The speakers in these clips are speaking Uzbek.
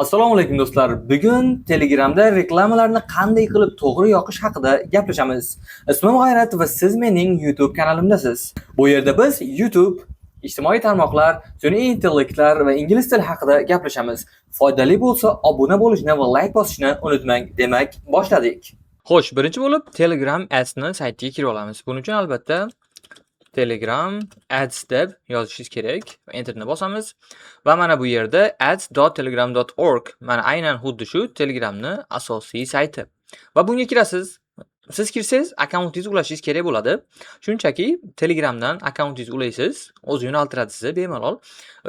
Assalomu alaykum do'stlar. Bugun Telegramda reklamalarni qanday qilib to'g'ri yoqish haqida gaplashamiz. Ismim G'ayrat va siz mening YouTube kanalimdasiz. Bu yerda biz YouTube, ijtimoiy tarmoqlar, sun'iy intellektlar va ingliz tili haqida gaplashamiz. Foydali bo'lsa, obuna bo'lishni va like bosishni unutmang. Demak, boshladik. Xo'sh, birinchi bo'lib Telegram Ads'ni saytiga kirib olamiz. Buning uchun albatta Telegram Ads deb yozishingiz kerak. Enterni bosamiz va mana bu yerda ads.telegram.org mana aynan xuddi shu Telegramni asosiy sayti. Va bunga kirasiz. Siz kirsangiz akkauntingizni ulashingiz kerak bo'ladi. Shunchaki Telegramdan akkauntingizni ulaysiz, o'zi yo'naltiradi sizni bemalol.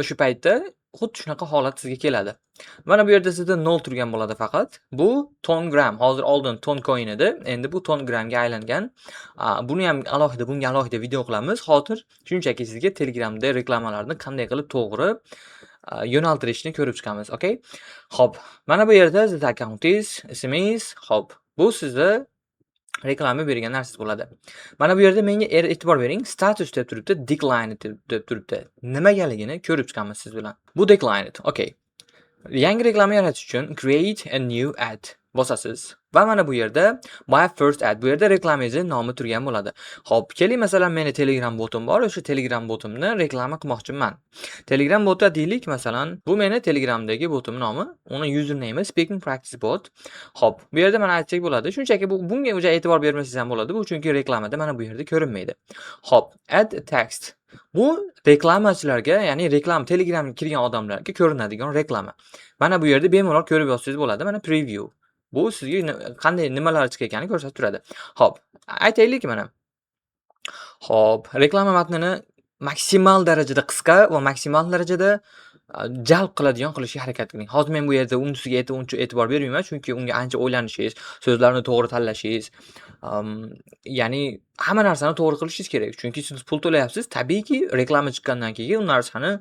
O'sha paytda xuddi shunaqa holat sizga keladi. Mana bu yerda sizda 0 turgan bo'ladi faqat. Bu Tongram. Hozir oldin Toncoin edi. Endi bu Tongramga aylangan. Buni ham bunga alohida video qilamiz. Hozir shunchaki sizga Telegramda reklamalarni qanday qilib to'g'ri yo'naltirishni ko'rib chiqamiz, okay? Xo'p, mana bu yerda sizning akkauntingiz, ismingiz, xo'p. Bu sizda reklama bergan narsangiz bo'ladi. Mana bu yerda menga e'tibor bering, status deb turibdi, declined deb turibdi. Nimagaligini ko'rib chiqamiz siz bilan. Bu declined, okay. Yangi reklama yaratish uchun create a new ad bosasiz. Va mana bu yerda my first ad, bu yerda reklamangizni nomi turgan bo'ladi. Xo'p, keling masalan meni Telegram botim bor, o'sha Telegram botimni reklama qilmoqchiman. Telegram botda deylik masalan, bu meni Telegramdagi botim nomi, uni username speaking practice bot. Xo'p, bu yerda mana aytsak bo'ladi. Shunchaki bunga o'zi e'tibor bermasangiz ham bo'ladi. Bu chunki reklamada mana bu yerda ko'rinmaydi. Xo'p, add text. Bu reklamachilarga, ya'ni reklama Telegramga kirgan odamlarga ko'rinadigan reklama. Mana bu yerda bemalol ko'rib yozsangiz bo'ladi. Mana preview. Bu sizga qanday nimalar chiqayotganini ko'rsatib turadi. Xo'p, aytaylik mana. Xo'p, reklama matnini maksimal darajada qisqa va maksimal darajada jalb qilishga harakat qiling. Hozir men bu yerda unisiga uncha e'tibor bermayman, chunki unga ancha o'ylanishingiz, so'zlarni to'g'ri tanlashingiz, ya'ni hamma narsani to'g'ri qilishingiz kerak. Chunki siz pul to'layapsiz, tabiiyki reklama chiqqandan keyin u narsani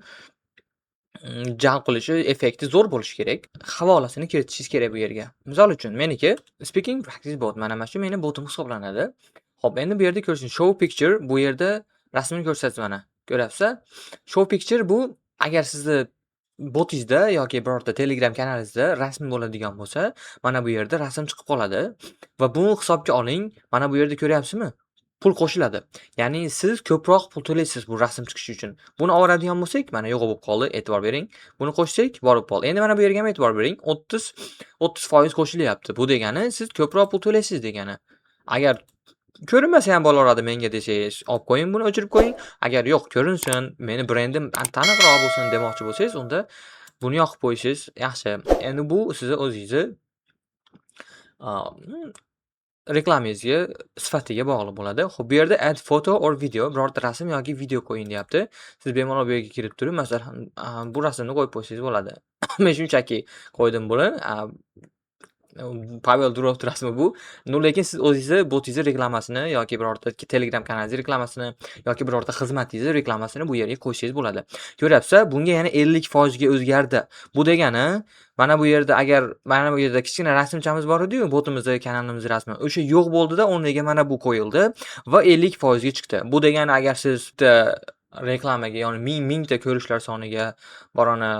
jalb qilishi effekti zo'r bo'lishi kerak. Havolasini kiritishingiz kerak bu yerga. Misol uchun meniki speaking practice bot, mana shu meni botim hisoblanadi. Xo'p, endi bu yerda ko'rishing show picture, bu yerda rasmini ko'rsatdi mana. Ko'ryapsiz? Show picture bu agar sizni botingizda yoki birorta Telegram kanalingizda rasm bo'ladigan bo'lsa, mana bu yerda rasm chiqib qoladi va buni hisobga oling. Mana bu yerda ko'ryapsizmi? Pul qo'shiladi. Ya'ni siz ko'proq pul to'laysiz bu rasm chiqishi uchun. Buni oladigan bo'lsak, mana yo'q bo'lib qoldi, e'tibor bering. Buni qo'shsak, borib qoldi. Endi mana bu yerga ham e'tibor bering. 30% qo'shilyapti. Bu degani siz ko'proq pul to'laysiz degani. Agar ko'rinmasa ham bo'laveradi menga desangiz, olib qo'ying, buni o'chirib qo'ying. Agar yo'q, ko'rinsin, meni brendim taniqroq bo'lsin demoqchi bo'lsangiz, unda buni yoqib qo'yishingiz yaxshi. Endi bu sizni o'zingizni reklamangizga sifatiga bog'liq bo'ladi. Xo'p, bu yerda add photo or video, birorta rasm yoki video qo'ying deyapti. Siz bemalol bu yerga kirib turib, masalan, bu rasmni qo'yib qo'ysangiz bo'ladi. Men shunchaki qo'ydim buni. Pavel Durov rasmi bu. Lekin siz o'zingizni botingizni reklamasini yoki birorta Telegram kanalingiz reklamasini yoki birorta xizmatingiz reklamasini bu yerga qo'ysangiz bo'ladi. Ko'ryapsiz, bunga yana 50% ga o'zgardi. Bu degani, mana bu yerda agar mana bu yerda kichkina rasmchamiz bor edi-yu, botimizda kanalimiz rasmi. O'sha yo'q bo'ldi-da, o'rniga mana bu qo'yildi va 50% ga chiqdi. Bu degani agar siz reklamaga, ya'ni mingta ko'rishlar soniga borona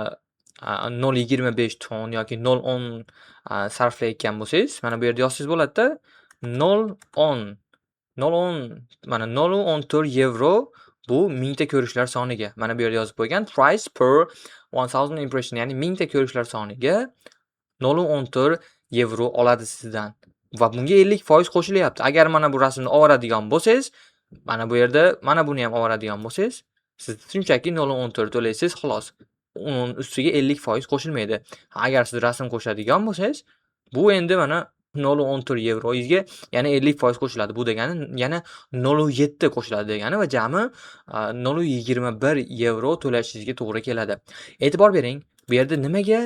0.25 ton yoki 0.10 sarflayotgan bo'lsangiz, mana bu yerda yozsangiz bo'ladi-da, 0.10 mana 0.14 yevro bu mingta ko'rishlar soniga. Mana bu yerda yozib qo'ygan price per 1000 impression, ya'ni mingta ko'rishlar soniga 0.14 yevro oladi sizdan. Va bunga 50% qo'shilyapti. Agar mana bu rasmni oladigan bo'lsangiz, mana bu yerda mana buni ham oladigan bo'lsangiz, siz shunchaki 0.14 to'laysiz, xolos. Uning ustiga 50% qo'shilmaydi. Agar siz rasm qo'shadigan bo'lsangiz, bu endi mana 0.14 yevroizga yana 50% qo'shiladi. Bu degani yana 0.7 qo'shiladi degani va jami 0.21 yevro to'lashingizga to'g'ri keladi. E'tibor bering, bu yerda nimaga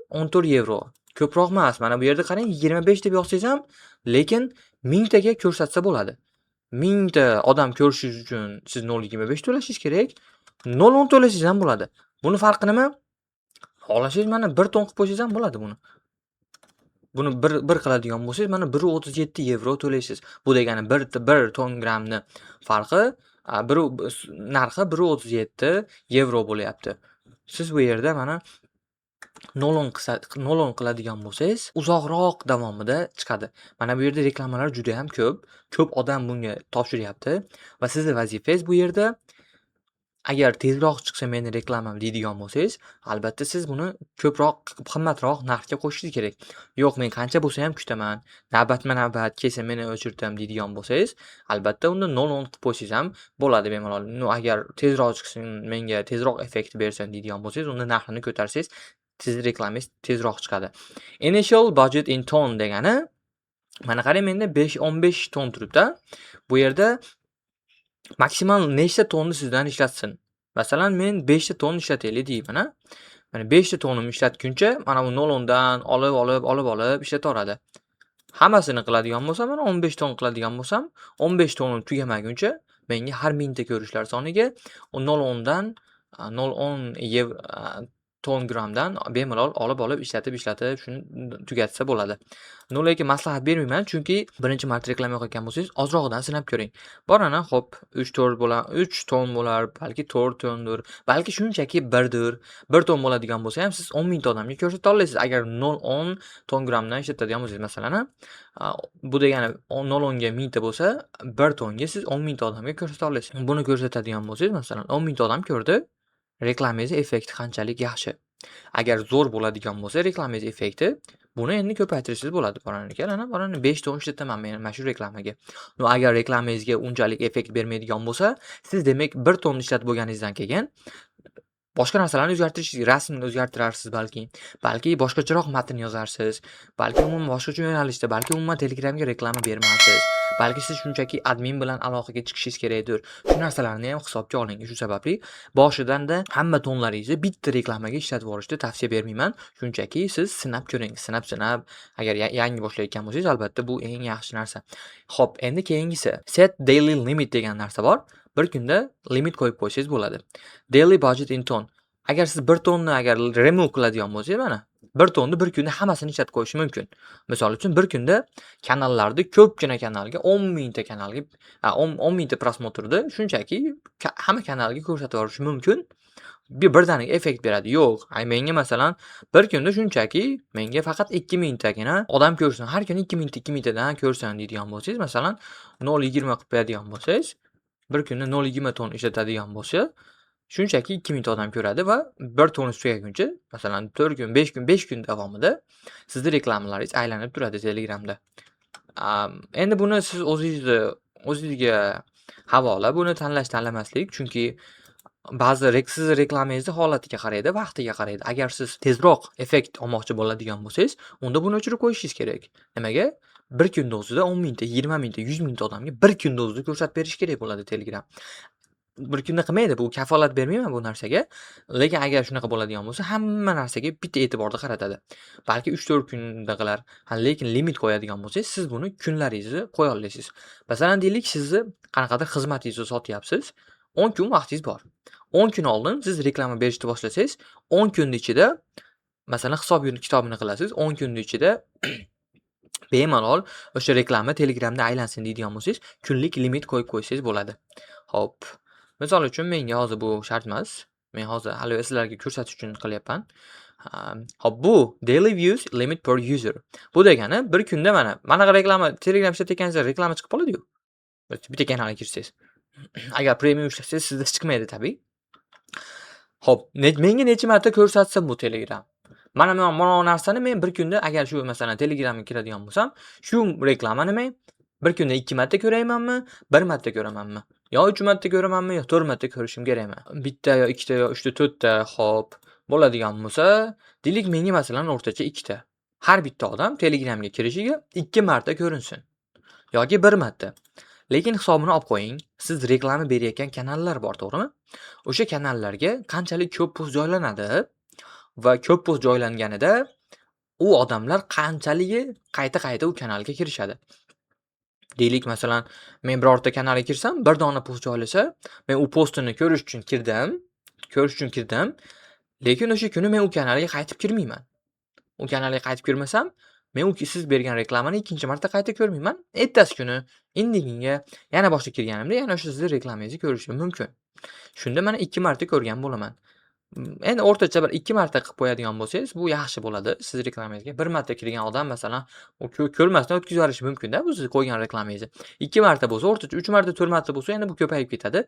14 yevro? Ko'proq emas. Mana bu yerda qarang, 25 deb yozsangiz ham, lekin 1000 taga ko'rsatsa bo'ladi. 1000 ta odam ko'rishingiz uchun siz 0.25 to'lashingiz kerak. 0.10 to'lasangiz ham bo'ladi. Buni farqi nima? Xohlasangiz mana 1 ton qilib qo'ysangiz ham bo'ladi buni. Buni bir qiladigan bo'lsangiz, mana 1.37 yevro to'laysiz. Bu degani 1 ton gramni farqi, narxi 1.37 yevro bo'lyapti. Siz bu yerda mana nolon qiladigan bo'lsangiz, uzoqroq davomida chiqadi. Mana bu yerda reklamalar juda ham ko'p. Ko'p odam bunga topshiryapti va sizning vazifangiz bu yerda agar tezroq chiqsa meni reklamam deydigan bo'lsangiz, albatta siz buni ko'proq, qimmatroq narxga qo'shishingiz kerak. Yo'q, men qancha bo'lsa ham kutaman, navbatma-navbat kelsa meni o'chirtam deydigan bo'lsangiz, albatta unda 0.10 qilib qo'ysangiz ham bo'ladi bemalol. Agar tezroq chiqsin, menga tezroq effekt bersin deydigan bo'lsangiz, unda narxini ko'tarsangiz, sizni reklamangiz tezroq chiqadi. Initial budget in tone degani, mana qarang, menda 15 ton turibdi. Bu yerda maksimal nechta tonni sizdan ishlatsin? Masalan, men 5 ta ton ishlataylik deyman. Mana 5 ta tonimni ishlatguncha mana bu 0.10 dan olib ishlataveradi. Hammasini qiladigan bo'lsam, mana 15 ton qiladigan bo'lsam, 15 tonim tugamaguncha menga har mingta ko'rishlar soniga 0.10 dan 0.10 ton gramdan bemalol olib ishlatib shuni tugatsa bo'ladi. Lekin maslahat bermayman, chunki birinchi marta reklama qilayotgan bo'lsangiz, ozroqdan sinab ko'ring. Borana xo'p 3 ton bo'lar, balki 4 tondir, balki shunchaki 1 dir. 1 ton bo'ladigan bo'lsa ham siz 10 mingta odamga ko'rsata olasiz. Agar 0.10 ton gramdan ishlatadigan bo'lsangiz, masalan, bu degani 0.10 ga mingta bo'lsa, 1 tonga siz 10 mingta odamga ko'rsata olasiz. Buni ko'rsatadigan bo'lsangiz, masalan, 10 mingta odam ko'rdi, reklamangiz effekti qanchalik yaxshi. Agar zo'r bo'ladigan bo'lsa, reklamangiz effekti, buni endi ko'paytirishingiz bo'ladi. Borani 5 ton ishlataman men mana shu reklamaga. Agar reklamangizga unchalik effekt bermaydigan bo'lsa, siz demak 1 ton ishlatib bo'lganingizdan keyin boshqa narsalarni o'zgartirishingiz, rasmni o'zgartirarsiz balki. Balki boshqacharoq matn yozarsiz. Balki umuman boshqacha yo'nalishda, balki umuman Telegramga reklama bermaysiz. Balki siz shunchaki admin bilan aloqaga chiqishingiz kerakdir. Shu narsalarni ham hisobga oling. Shu sababli boshidan-da hamma tonlaringizni bitta reklamaga ishlatib olishni tavsiya bermayman. Shunchaki siz sinab ko'ring. Sinab agar yangi boshlayotgan bo'lsangiz, albatta bu eng yaxshi narsa. Xo'p, endi keyingisi set daily limit degan narsa bor. Bir kunda limit qo'yib qo'ysangiz bo'ladi. Daily budget in ton. Agar siz 1 tonni agar remove qiladigan bo'lsangiz, mana 1 tonni bir kunda hammasini ishlatib qo'yish mumkin. Misol uchun bir kunda kanallarda ko'pgina kanalga 10 mingta kanalga 10 mingta prosmotrni shunchaki hamma kanalga ko'rsatib yuborish mumkin. Birdaniga effekt beradi. Yo'q, menga masalan bir kunda shunchaki menga faqat 2 mingtagina odam ko'rsin. Har kuni 2 mingtadan ko'rsin deydigan bo'lsangiz, masalan 0.20 qilib qo'yadigan bo'lsangiz, bir kunda 0.20 ton ishlatadigan bo'lsa, shunchaki 2 mingta odam ko'radi va 1 tonni tugaguncha, masalan 4 kun, 5 kun davomida sizning reklamalaringiz aylanib turadi Telegramda. Endi buni siz o'zingizga havola, buni tanlamaslik, chunki ba'zi siz reklamangizni holatiga qaraydi, vaqtiga qaraydi. Agar siz tezroq effekt olmoqchi bo'ladigan bo'lsangiz, unda buni o'chirib qo'yishingiz kerak. Nimaga? Bir kunda o'zida 10 mingta, 20 mingta, 100 mingta odamga bir kunda o'zida ko'rsatib berish kerak bo'ladi Telegram. Bir kunda qilmaydi, bu kafolat bermayman bu narsaga. Lekin agar shunaqa bo'ladigan bo'lsa, hamma narsaga bitta e'tiborni qaratadi. Balki 3-4 kunda qilar. Lekin limit qo'yadigan bo'lsangiz, siz buni kunlaringizni qo'ya olasiz. Masalan, deylik, sizni qanaqadir xizmatingizni sotyapsiz. 10 kun vaqtingiz bor. 10 kun oldin siz reklama berishni boshlasangiz, 10 kun ichida masalan hisob kitobini qilasiz. 10 kun ichida bemalol o'sha reklama Telegramda aylansin deydigan bo'lsangiz, kunlik limit qo'yib qo'ysangiz bo'ladi. Xo'p. Misol uchun menga hozir bu shart emas. Men hozir hali sizlarga ko'rsatish uchun qilyapman. Xo'p, bu daily views limit per user. Bu degani bir kunda mana reklama Telegram ishlatayotganingizda reklama chiqib qoladi-yu. Bitta kanalga kirsangiz. Agar premium ishlasangiz sizda chiqmaydi tabii. Xo'p, menga necha marta ko'rsatsa bu Telegram? Mana narsani men bir kunda agar shu masalan Telegramga kiradigan bo'lsam, shu reklamani men bir kunda 2 marta ko'raymanmi, 1 marta ko'ramanmi? Yo 3 marta ko'ramanmi, yo 4 marta ko'rishim kerakmi? Bitta yo 2 ta yo 3 ta 4 ta, xo'p, bo'ladigan bo'lsa, deylik menga masalan o'rtacha 2 ta. Har bitta odam Telegramga kirishiga 2 marta ko'rinsin yoki 1 marta. Lekin hisobini olib qo'ying. Siz reklama berayotgan kanallar bor, to'g'rimi? O'sha kanallarga qanchalik ko'p post joylanadi va ko'p post joylanganida u odamlar qanchaligi qayta u kanalga kirishadi. Deylik masalan, men birorta kanalga kirsam, bir dona post joylasa, men u postini ko'rish uchun kirdim, lekin o'sha kuni men u kanalga qaytib kirmayman. U kanalga qaytib kirmasam, men siz bergan reklamani ikkinchi marta qayta ko'rmayman. Ertasi kuni indinga yana boshqa kirganimda yana o'sha sizning reklamangizni ko'rishim mumkin. Shunda mana 2 marta ko'rgan bo'laman. Endi o'rtacha bir 2 marta qilib qo'yadigan bo'lsangiz, bu yaxshi bo'ladi. Siz reklamangizga 1 marta kirgan odam masalan, u ko'rmasdan o'tkazib yuborishi mumkin-da, bu siz qo'ygan reklamangizni. 2 marta bo'lsa, o'rtacha 3 marta, 4 marta bo'lsa, endi bu ko'payib ketadi.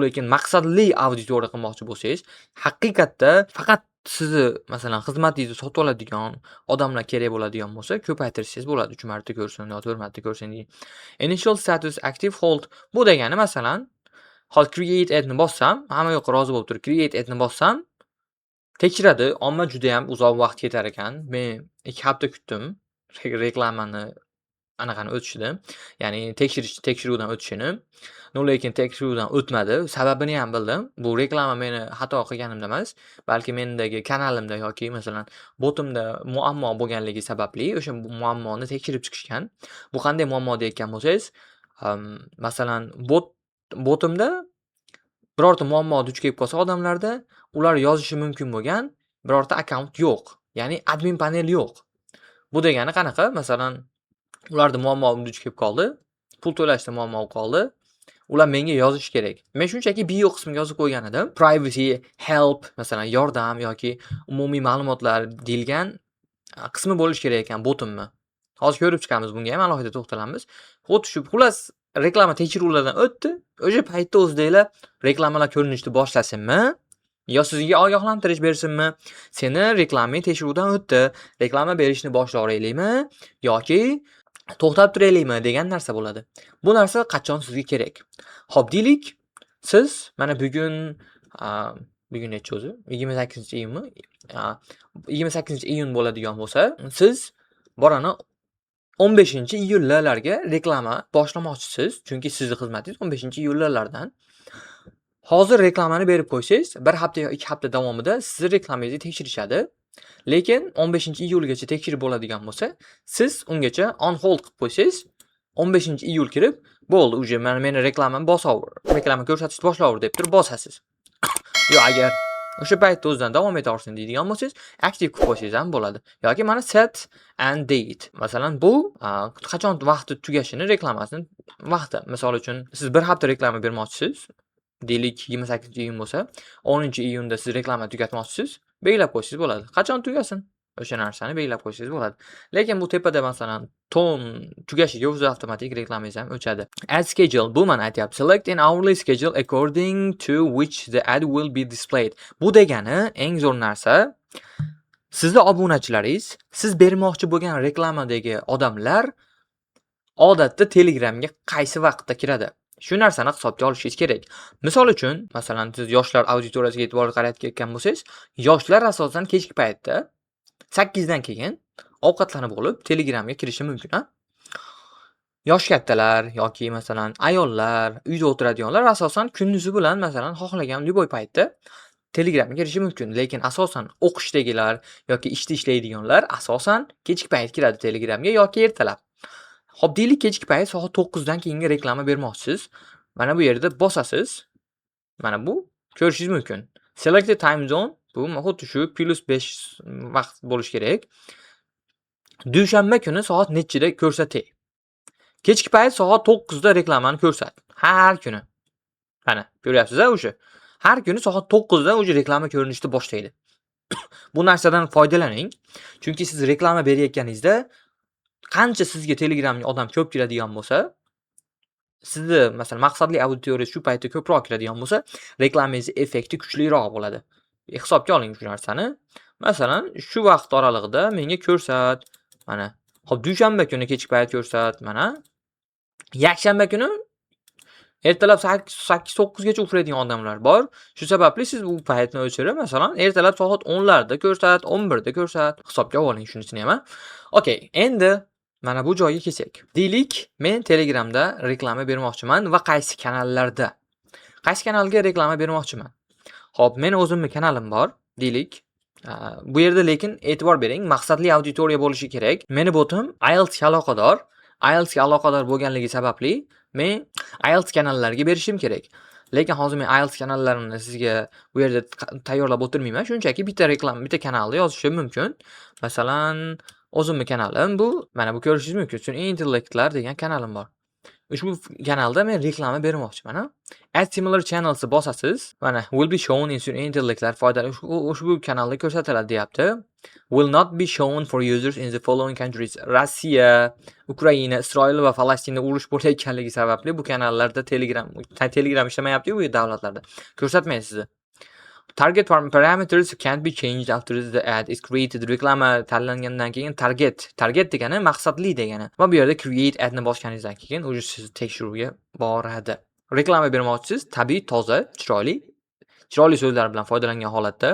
Lekin maqsadli auditoriya qilmoqchi bo'lsangiz, haqiqatda faqat sizni masalan xizmatingizni sotib oladigan odamlar kerak bo'ladigan bo'lsa, ko'paytirsangiz bo'ladi. 3 marta ko'rsin yo 4 marta ko'rsin deyin. Initial status active hold bu degani masalan, hozir create adni bossam, hamma yoq rozi bo'lib turib create adni bossam, tekshiradi. Omma juda ham uzoq vaqt ketar ekan. Men 2 hafta kutdim reklamani anaqani o'tishini, ya'ni tekshiruvdan o'tishini. Lekin tekshiruvdan o'tmadi. Sababini ham bildim. Bu reklama meni xato qilganimda emas, balki mendagi kanalimda yoki masalan botimda muammo bo'lganligi sababli o'sha muammoni tekshirib chiqishgan. Bu qanday muammo deyotgan bo'lsangiz, masalan botimda birorta muammo duch kelib qolsa odamlarda, ular yozishi mumkin bo'lgan birorta akkaunt yo'q. Ya'ni admin panel yo'q. Bu degani qanaqa? Masalan, ularda muammo duch kelib qoldi, pul to'lashda muammo qoldi. Ular menga yozish kerak. Men shunchaki bio qismiga yozib qo'ygan edim. Privacy, help, masalan, yordam yoki umumiy ma'lumotlar deyilgan qismi bo'lish kerak ekan botimni. Hozir ko'rib chiqamiz, bunga ham alohida to'xtalamiz. Xuddi shu xullas reklama tekshiruvlardan o'tdi. O'sha paytda o'zingizlar reklamalar ko'rinishni boshlasinmi? Yo sizga ogohlantirish bersinmi? Seni reklamang tekshiruvdan o'tdi. Reklama berishni boshlayveraylikmi yoki to'xtab turaylikmi degan narsa bo'ladi. Bu narsa qachon sizga kerak? Xo'p, deylik, siz mana bugun necha o'zi? 28-iyunmi? 28-iyun bo'ladigan bo'lsa, siz borani 15-iyullarga reklama boshlamoqchisiz, chunki sizning xizmatingiz 15-iyullardan. Hozir reklamani berib qo'ysangiz, 1 hafta yo 2 hafta davomida sizning reklamangizni tekshirishadi. Lekin 15-iyulgacha tekshirib bo'ladigan bo'lsa, siz ungacha on hold qilib qo'ysangiz, 15-iyul kirib, bo'ldi, uje meni reklamani bosaver, reklama ko'rsatishni boshlayver deb turib bosasiz. Yo agar o'sha paytda o'zidan davom etaversin deydigan bo'lsangiz, aktiv qilib qo'ysangiz ham bo'ladi. Yoki mana set and date. Masalan, bu qachon vaqti tugashini reklamasini vaqti. Misol uchun, siz 1 hafta reklama bermoqchisiz. Deylik 28-iyun bo'lsa, 10-iyunda siz reklama tugatmoqchisiz, belgilab qo'ysangiz bo'ladi. Qachon tugasin? O'sha narsani belgilab qo'ysangiz bo'ladi. Lekin bu tepada masalan ton tugashiga o'zi avtomatik reklamangiz ham o'chadi. Ad schedule bu mana aytyapti. Select an hourly schedule according to which the ad will be displayed. Bu degani eng zo'r narsa, sizning obunachilaringiz, siz bermoqchi bo'lgan reklamadagi odamlar odatda Telegramga qaysi vaqtda kiradi? Shu narsani hisobga olishingiz kerak. Misol uchun, masalan, siz yoshlar auditoriyasiga e'tibor qaratayotgan bo'lsangiz, yoshlar asosan kechki paytda 8 dan keyin ovqatlanib olib Telegramga kirishi mumkin, ha? Yosh kattalar yoki masalan ayollar, uyda o'tiradiganlar asosan kunduzi bilan masalan xohlagan любой paytda Telegramga kirishi mumkin. Lekin asosan o'qishdagilar yoki ishda ishlaydiganlar asosan kechki payt kiradi Telegramga yoki ertalab. Xo'p, deylik kechki payt soat 9 dan keyingi reklama bermoqchisiz. Mana bu yerda bosasiz. Mana bu ko'rishingiz mumkin. Select the time zone bu xuddi shu +5 vaqt bo'lish kerak. Dushanba kuni soat nechida ko'rsatay? Kechki payt soat 9 da reklamani ko'rsat. Har kuni. Mana, ko'ryapsiz-a o'sha. Har kuni soat 9 da o'sha reklama ko'rinishni boshlaydi. Bu narsadan foydalaning. Chunki siz reklama berayotganingizda qancha sizga Telegramga odam ko'p kiradigan bo'lsa, sizni masalan maqsadli auditoriya shu paytda ko'proq kiradigan bo'lsa, reklamangiz effekti kuchliroq bo'ladi. Hisobga oling shu narsani. Masalan, shu vaqt oralig'ida menga ko'rsat. Mana, xo'p, dushanba kuni kechki payt ko'rsat. Mana, yakshanba kuni ertalab 8-9 gacha uxlaydigan odamlar bor. Shu sababli siz bu paytni o'chirib, masalan, ertalab soat 10 larda ko'rsat, 11 da ko'rsat. Hisobga oling shunisini ham. Okay, endi mana bu joyga kelsak. Deylik, men Telegramda reklama bermoqchiman va qaysi kanallarda? Qaysi kanalga reklama bermoqchiman? Xo'p, men o'zimning kanalim bor, deylik. Bu yerda lekin e'tibor bering, maqsadli auditoriya bo'lishi kerak. Meni botim IELTS ga aloqador. IELTS ga aloqador bo'lganligi sababli men IELTS kanallariga berishim kerak. Lekin hozir men IELTS kanallarimni sizga bu yerda tayyorlab o'tirmayman. Shunchaki bitta reklama, bitta kanalda yozishim mumkin. Masalan, o'zimning kanalim bu. Mana bu ko'rishingiz mumkin. Sun'iy intellektlar degan kanalim bor. Ushbu kanalda men reklama bermoqchiman, ha. Add similar channels bosasiz. Mana will be shown in sun'iy intellektlar foydali ushbu kanalda ko'rsatiladi deyapti. Will not be shown for users in the following countries. Rossiya, Ukraina, Isroil va Falastinda urush bo'layotganligi sababli bu kanallarda Telegram ishlamayapti bu davlatlarda. Ko'rsatmaydi sizni. Target parameters can't be changed after the ad is created. Reklama tanlangandan keyin target degani maqsadli degani. Va bu yerda create adni bosganingizdan keyin uje siz tekshiruvga boradi. Reklama bermoqchisiz, tabiiy, toza, chiroyli so'zlar bilan foydalangan holatda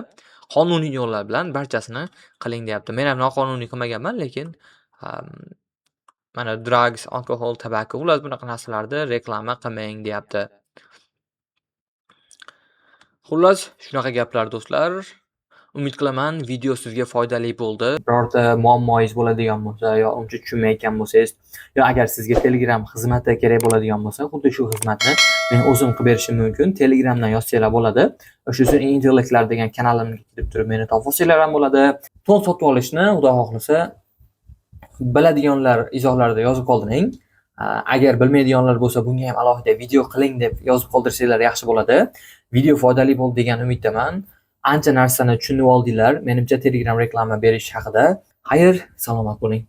qonuniy yo'llar bilan barchasini qiling deyapti. Men ham noqonuniy qilmaganman, lekin mana drugs, alkohol, tobacco ular bunaqa narsalarda reklama qilmang deyapti. Xullas, shunaqa gaplar do'stlar. Umid qilaman video sizga foydali bo'ldi. Birorta muammoingiz bo'ladigan bo'lsa, yo uncha tushunmayotgan bo'lsangiz, yo agar sizga Telegram xizmati kerak bo'ladigan bo'lsa, xuddi shu xizmatni men o'zim qilib berishim mumkin. Telegramdan yozsanglar bo'ladi. O'sha sun'iy intellektlar degan kanalimga kirib turib meni topsanglar ham bo'ladi. To'n sotib olishni, xudo xohlasa, biladiganlar izohlarda yozib qoldiring. Agar bilmaydiganlar bo'lsa, bunga ham alohida video qiling deb yozib qoldirsanglar yaxshi bo'ladi. Video foydali bo'ldi degan umiddaman. Ancha narsani tushunib oldinglar. Menimcha Telegram reklama berish haqida. Xayr, salomat bo'ling.